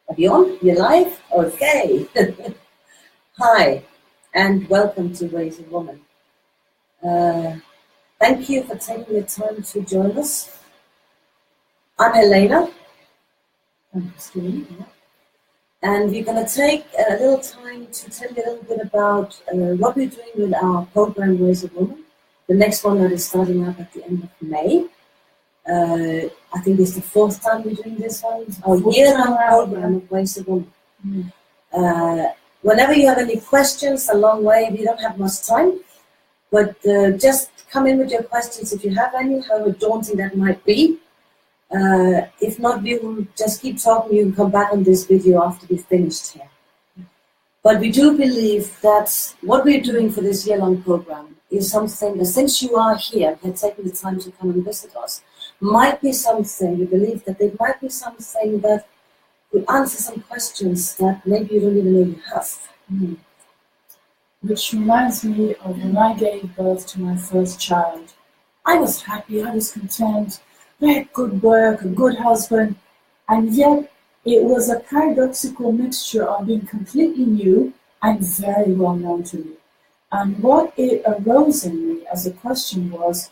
Are you on? You live? Okay. Hi, and welcome to Ways of Woman. Thank you for taking the time to join us. I'm Helena. I'm Christine. And we're going to take a little time to tell you a little bit about what we're doing with our program Ways of Woman. The next one that is starting up at the end of May. I think it's the fourth time we're doing this one. Our yearlong program of Ways of Woman. Whenever you have any questions along the way, we don't have much time, but just come in with your questions if you have any, however daunting that might be. If not, we will just keep talking. You can come back on this video after we've finished here. But we do believe that what we're doing for this year-long program is something that, since you are here and taking the time to come and visit us, might be something, we believe that there might be something that will answer some questions that maybe you don't even know you have. Which reminds me of when I gave birth to my first child. I was happy, I was content, I had good work, a good husband, and yet it was a paradoxical mixture of being completely new and very well known to me. And what it arose in me as a question was,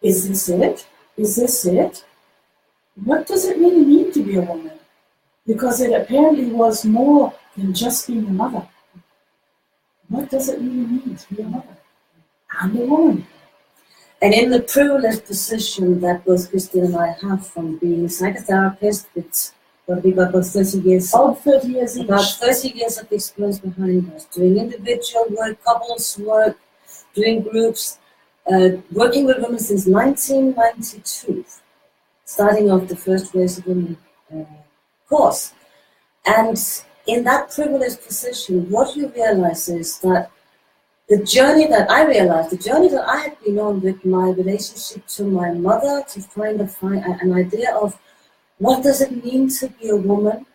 is this it? Is this it? What does it really mean to be a woman? Because it apparently was more than just being a mother. What does it really mean to be a mother and a woman? And in the privileged position that both Christine and I have from being psychotherapists with what we got about 30 years. About 30 years each. About 30 years of experience behind us, doing individual work, couples work, doing groups, working with women since 1992, starting off the first Ways of Women course. And in that privileged position, what you realize is that the journey that I had been on with my relationship to my mother, to find an idea of what does it mean to be a woman?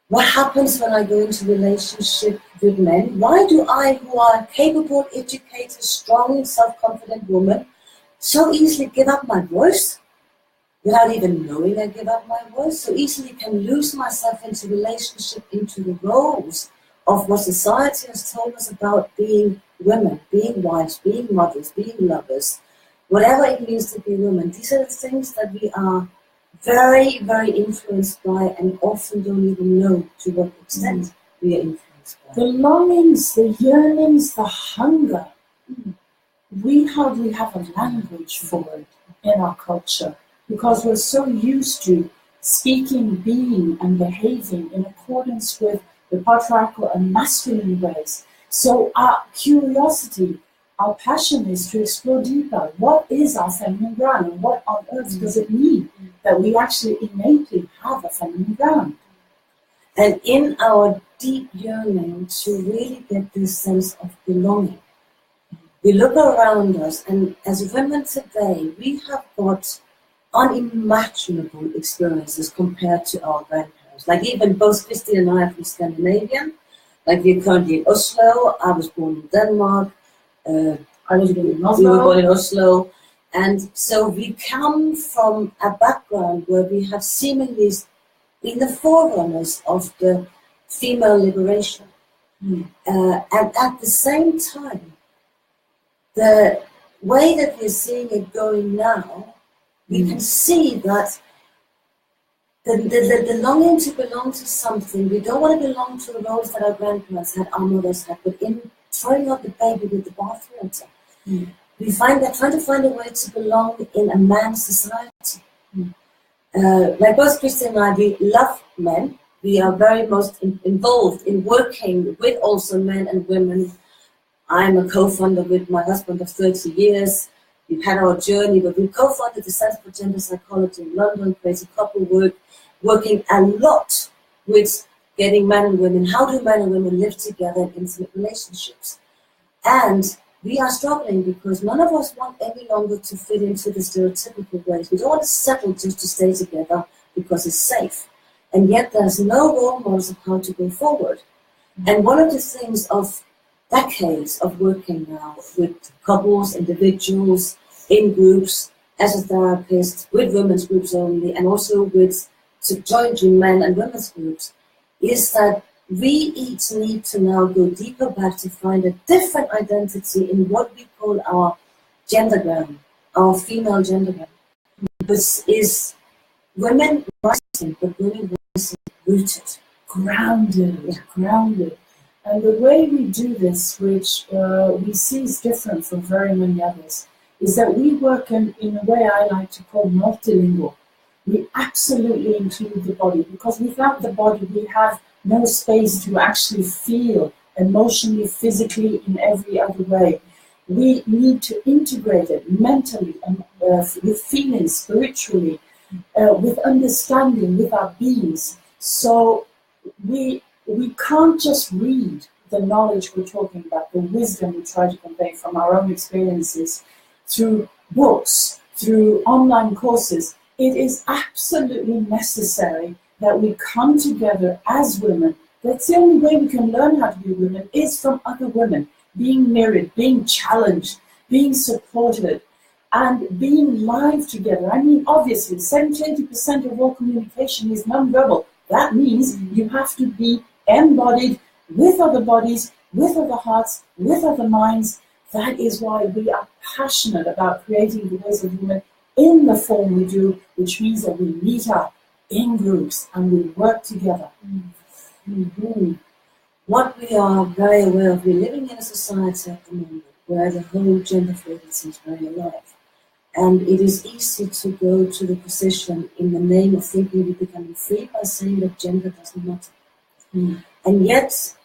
What happens when I go into relationship with men? Why do I, who are a capable, educated, strong, self-confident woman, so easily give up my voice? Without even knowing I give up my voice, so easily can lose myself into relationship, into the roles of what society has told us about being women, being wives, being mothers, being lovers, whatever it means to be women. These are the things that we are very, very influenced by and often don't even know to what extent we are influenced by. The longings, the yearnings, the hunger. We hardly have a language for it in our culture because we're so used to speaking, being, and behaving in accordance with the patriarchal and masculine ways. So our curiosity, our passion is to explore deeper. What is our feminine ground, and what on earth does it mean that we actually innately have a feminine ground? And in our deep yearning to really get this sense of belonging, we look around us, and as women today, we have got unimaginable experiences compared to our grandparents. Like even both Christine and I are from Scandinavia. Like we're currently in Oslo. I was born in Denmark. I was born in Oslo. We were born in Oslo. And so we come from a background where we have seemingly been the forerunners of the female liberation. And at the same time, the way that we're seeing it going now, we can see that the longing to belong to something, we don't want to belong to the roles that our grandparents had, our mothers had, but in throwing out the baby with the bathwater, we find that trying to find a way to belong in a man's society. Like both Christian and I, we love men. We are very most involved in working with also men and women. I'm a co-founder with my husband of 30 years. We've had our journey, but we co-founded the Center for Gender Psychology in London, crazy couple work, working a lot with getting men and women. How do men and women live together in intimate relationships? And we are struggling because none of us want any longer to fit into the stereotypical ways. We don't want to settle just to stay together because it's safe. And yet there's no role models of how to go forward. And one of the things of decades of working now with couples, individuals, in groups, as a therapist, with women's groups only, and also with to join men and women's groups is that we each need to now go deeper back to find a different identity in what we call our gendergram, our female gendergram, which is women rising, but women rising rooted. Grounded. And the way we do this, which we see is different from very many others, is that we work in a way I like to call multilingual. We absolutely include the body, because without the body we have no space to actually feel emotionally, physically, in every other way. We need to integrate it mentally, and with feelings, spiritually, with understanding, with our beings. So we can't just read the knowledge we're talking about, the wisdom we try to convey from our own experiences through books, through online courses. It is absolutely necessary that we come together as women. That's the only way we can learn how to be women, is from other women, being mirrored, being challenged, being supported, and being live together. I mean, obviously, 70-80% of all communication is non-verbal. That means you have to be embodied with other bodies, with other hearts, with other minds. That is why we are passionate about creating the Voice of Women in the form we do, which means that we meet up in groups and we work together. Mm-hmm. What we are very aware of, we're living in a society at the moment where the whole gender fluidity is very alive. And it is easy to go to the position in the name of thinking we're becoming free by saying that gender doesn't matter. And yet,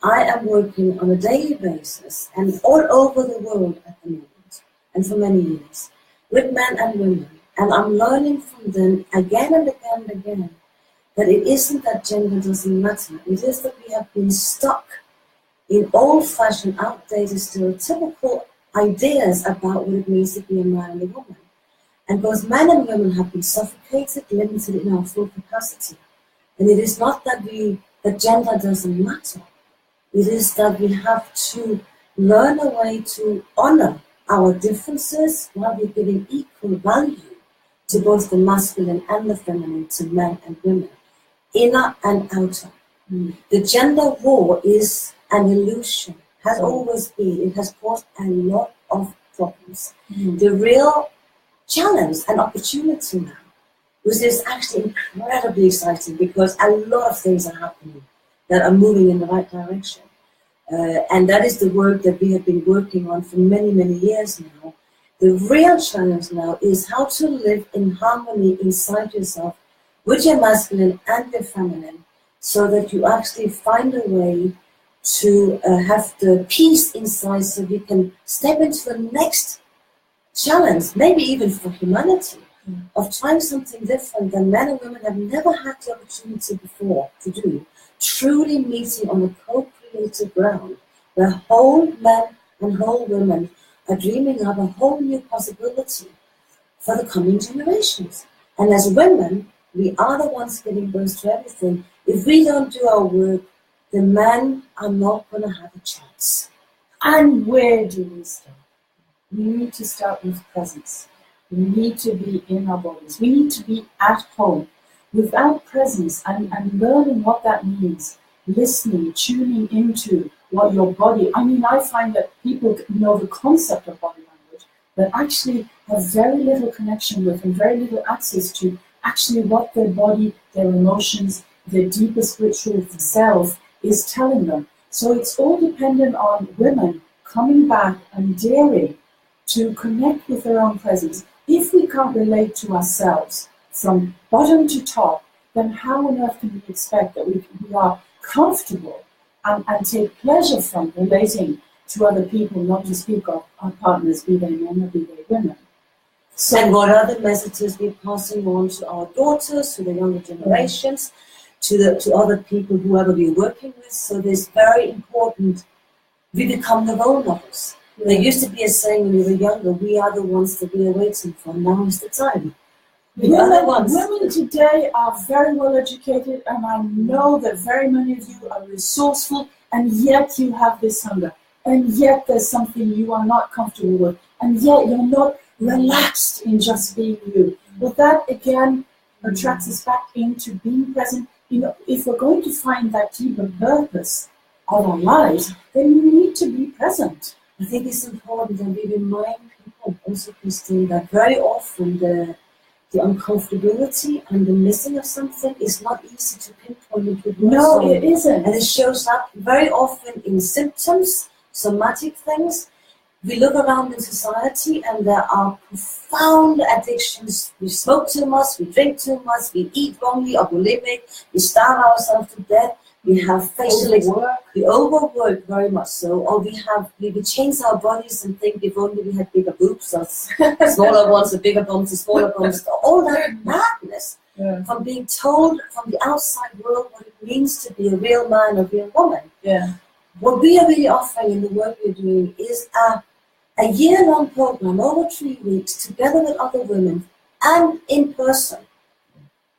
I am working on a daily basis and all over the world at the moment, and for many years, with men and women. And I'm learning from them again and again and again that it isn't that gender doesn't matter. It is that we have been stuck in old-fashioned, outdated, stereotypical ideas about what it means to be a man and a woman. And both men and women have been suffocated, limited in our full capacity. And it is not that gender doesn't matter. It is that we have to learn a way to honor our differences while we're giving equal value to both the masculine and the feminine, to men and women, inner and outer. The gender war is an illusion, has always been. It has caused a lot of problems. The real challenge and opportunity now, which is actually incredibly exciting because a lot of things are happening that are moving in the right direction. And that is the work that we have been working on for many, many years now. The real challenge now is how to live in harmony inside yourself with your masculine and your feminine, so that you actually find a way to have the peace inside, so you can step into the next challenge, maybe even for humanity, of trying something different that men and women have never had the opportunity before to do, truly meeting on a co-creative ground where whole men and whole women are dreaming of a whole new possibility for the coming generations. And as women, we are the ones giving birth to everything. If we don't do our work, the men are not going to have a chance. And where do we start? We need to start with presence. We need to be in our bodies. We need to be at home. Without presence and learning what that means, listening, tuning into what your body, I mean, I find that people know the concept of body language, but actually have very little connection with and very little access to actually what their body, their emotions, their deeper spiritual self is telling them. So it's all dependent on women coming back and daring to connect with their own presence. If we can't relate to ourselves from bottom to top, then how on earth can we expect that we are comfortable and take pleasure from relating to other people, not to speak of our partners, be they men or be they women? So, and what are the messages we're passing on to our daughters, to the younger generations, to other people, whoever we're working with? So it's very important we become the role models. There used to be a saying when we were younger, we are the ones that we are waiting for. Now is the time. Women today are very well educated, and I know that very many of you are resourceful, and yet you have this hunger, and yet there's something you are not comfortable with, and yet you're not relaxed in just being you. But that, again, attracts us back into being present. You know, if we're going to find that deeper purpose of our lives, then we need to be present. I think it's important that we remind people also, Christine, that very often the uncomfortability and the missing of something is not easy to pinpoint with words. No, it isn't. And it shows up very often in symptoms, somatic things. We look around in society and there are profound addictions. We smoke too much, we drink too much, we eat wrongly or bulimic, we starve ourselves to death, we have facial Overwork. we overwork very much so, or we change our bodies and think if only we had bigger boobs or smaller ones or bigger bumps or smaller bumps, all that madness from being told from the outside world what it means to be a real man or real woman. Yeah. What we are really offering in the work we're doing is a year-long program over 3 weeks together with other women and in person,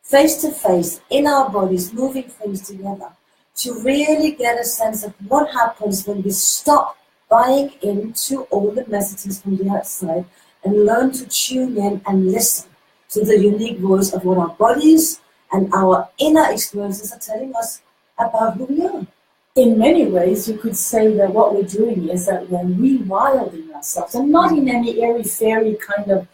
face-to-face, in our bodies, moving things together to really get a sense of what happens when we stop buying into all the messages from the outside and learn to tune in and listen to the unique voice of what our bodies and our inner experiences are telling us about who we are. In many ways, you could say that what we're doing is that we're rewilding ourselves, and not in any airy-fairy kind of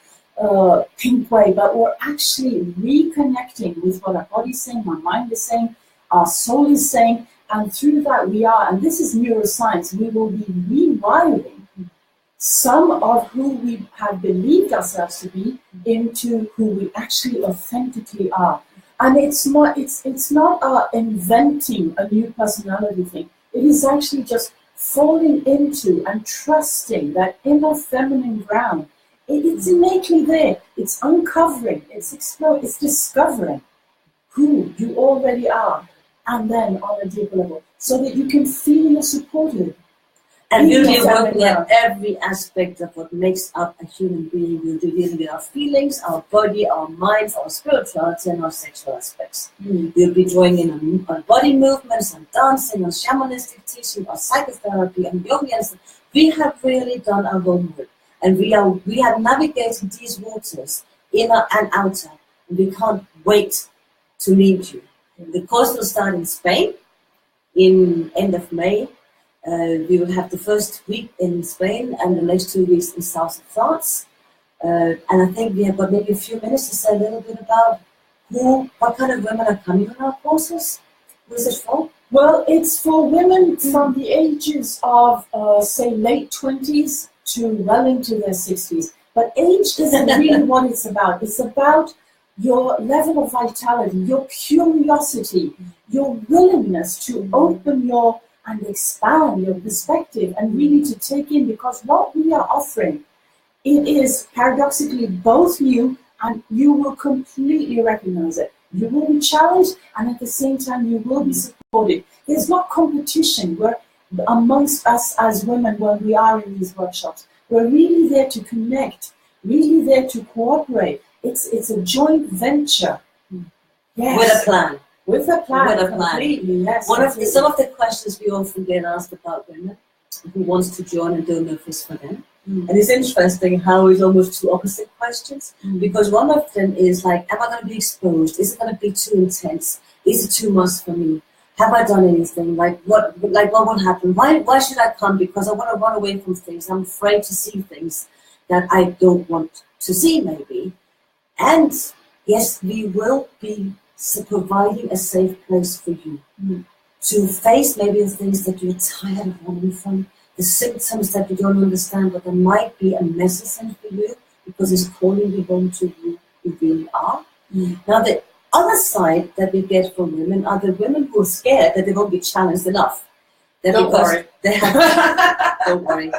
pink way, but we're actually reconnecting with what our body's saying, our mind is saying, our soul is saying, and through that we are, and this is neuroscience, we will be rewiring some of who we have believed ourselves to be into who we actually authentically are. And it's not inventing a new personality thing. It is actually just falling into and trusting that inner feminine ground. It's innately there. It's uncovering. It's exploring. It's discovering who you already are, and then on a deeper level, so that you can feel you're supported. And really working at every aspect of what makes up a human being. We'll be dealing with our feelings, our body, our minds, our spirituality, and our sexual aspects. We'll be drawing in on body movements, on dancing, on shamanistic teaching, on psychotherapy, and yoga. We have really done our homework, and we have navigated these waters, inner and outer, and we can't wait to meet you. The course will start in Spain in end of May. We will have the first week in Spain and the next 2 weeks in south of France. And I think we have got maybe a few minutes to say a little bit about what kind of women are coming on our courses. Who is it for? Well, it's for women from the ages of, say, late 20s to well into their 60s. But age isn't really what it's about. It's about your level of vitality, your curiosity, your willingness to open your and expand your perspective and really to take in, because what we are offering, it is paradoxically both new, and you will completely recognize it. You will be challenged, and at the same time you will be supported. There's not competition amongst us as women when we are in these workshops. We're really there to connect, really there to cooperate. It's a joint venture. Yes. With a plan. With a plan, completely, yes. Some of the questions we often get asked about women who wants to join and don't know if it's for them. And it's interesting how it's almost two opposite questions, because one of them is like, am I going to be exposed? Is it going to be too intense? Is it too much for me? Have I done anything? What will happen? Why should I come? Because I want to run away from things. I'm afraid to see things that I don't want to see, maybe. And yes, we will be providing a safe place for you to face maybe the things that you're tired of running from, the symptoms that you don't understand, but there might be a message in for you because it's calling you home to who you really are. Now, the other side that we get from women are the women who are scared that they won't be challenged enough. Don't worry. Don't worry.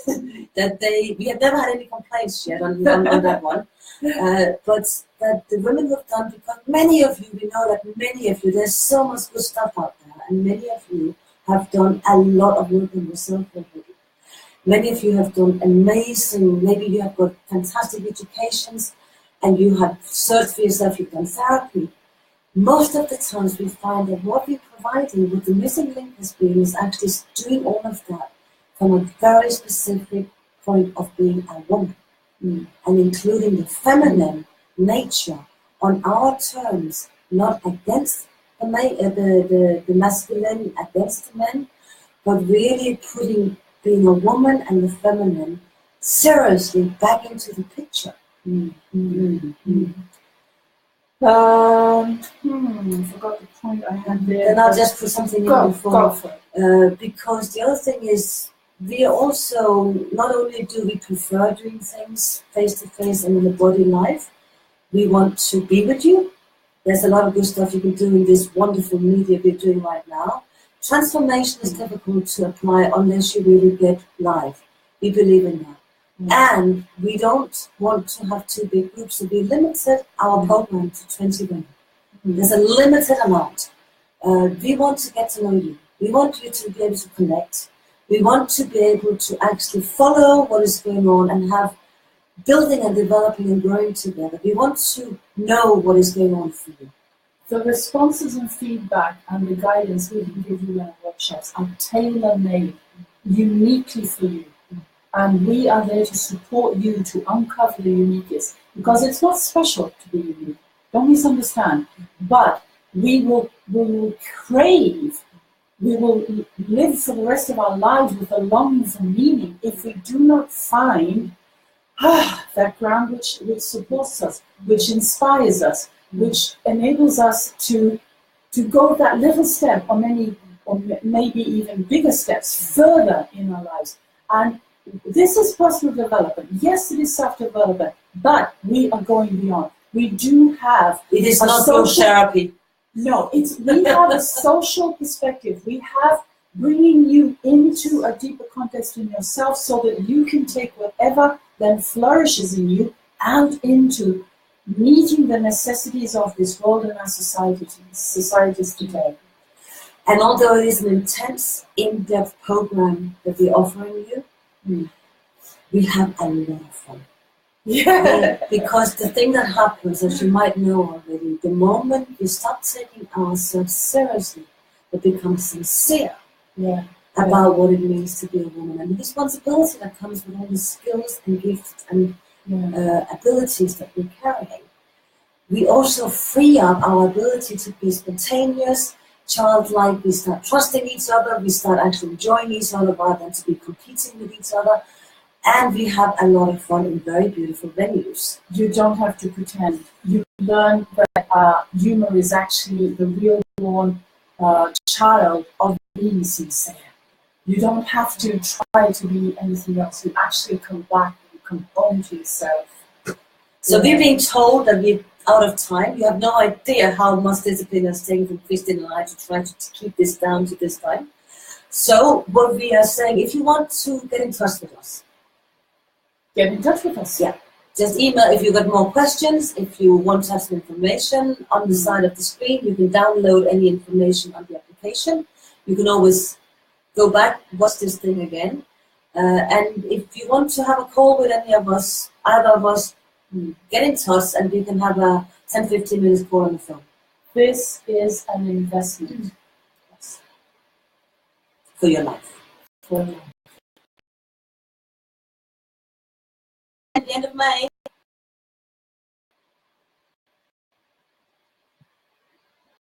We have never had any complaints yet on that one. But that the women have done, because many of you, we know that many of you, there's so much good stuff out there, and many of you have done a lot of work on yourself already. Many of you have done amazing, maybe you have got fantastic educations, and you have searched for yourself, you've done therapy. Most of the times we find that what we're providing with the missing link has been is actually doing all of that from a very specific point of being a woman. And including the feminine nature on our terms, not against the masculine, against the men, but really putting being a woman and the feminine seriously back into the picture. Forgot the point I had there. Then I'll just put something in before. Because the other thing is, we also, not only do we prefer doing things face to face and in the body life, we want to be with you. There's a lot of good stuff you can do in this wonderful media we're doing right now. Transformation is difficult to apply unless you really get live. We believe in that. And we don't want to have too big groups, so we limited our program to 20 women. There's a limited amount. We want to get to know you. We want you to be able to connect. We want to be able to actually follow what is going on and have building and developing and growing together. We want to know what is going on for you. The responses and feedback and the guidance we can give you in our workshops are tailor-made, uniquely for you. And we are there to support you to uncover the uniqueness, because it's not special to be unique. Don't misunderstand. But we will crave, we will live for the rest of our lives with a longing for meaning if we do not find that ground which supports us, which inspires us, which enables us to go that little step, or maybe even bigger steps further in our lives. And this is personal development. Yes, it is self-development, but we are going beyond. We do have... It is not group therapy. No, we have a social perspective. We have bringing you into a deeper context in yourself so that you can take whatever then flourishes in you out into meeting the necessities of this world and our societies today. And although it is an intense, in-depth program that we're offering you, we have a lot of fun. Yeah. Because the thing that happens, as you might know already, the moment we start taking ourselves seriously, we become sincere about what it means to be a woman and the responsibility that comes with all the skills and gifts and abilities that we're carrying. We also free up our ability to be spontaneous, childlike. We start trusting each other. We start actually enjoying each other rather than to be competing with each other. And we have a lot of fun in very beautiful venues. You don't have to pretend. You learn that humor is actually the real born child of being sincere. You don't have to try to be anything else. You actually come back and come home to yourself. So we're being told that we're out of time. You have no idea how much discipline has taken from Christine and I to try to keep this down to this time. So what we are saying, if you want to get in touch with us, get in touch with us. Yeah. Just email if you've got more questions. If you want to have some information on the side of the screen, you can download any information on the application. You can always go back, watch this thing again. And if you want to have a call with any of us, either of us, get in touch and we can have a 10-15 minutes call on the phone. This is an investment. Yes. For your life. For your life. At the end of May.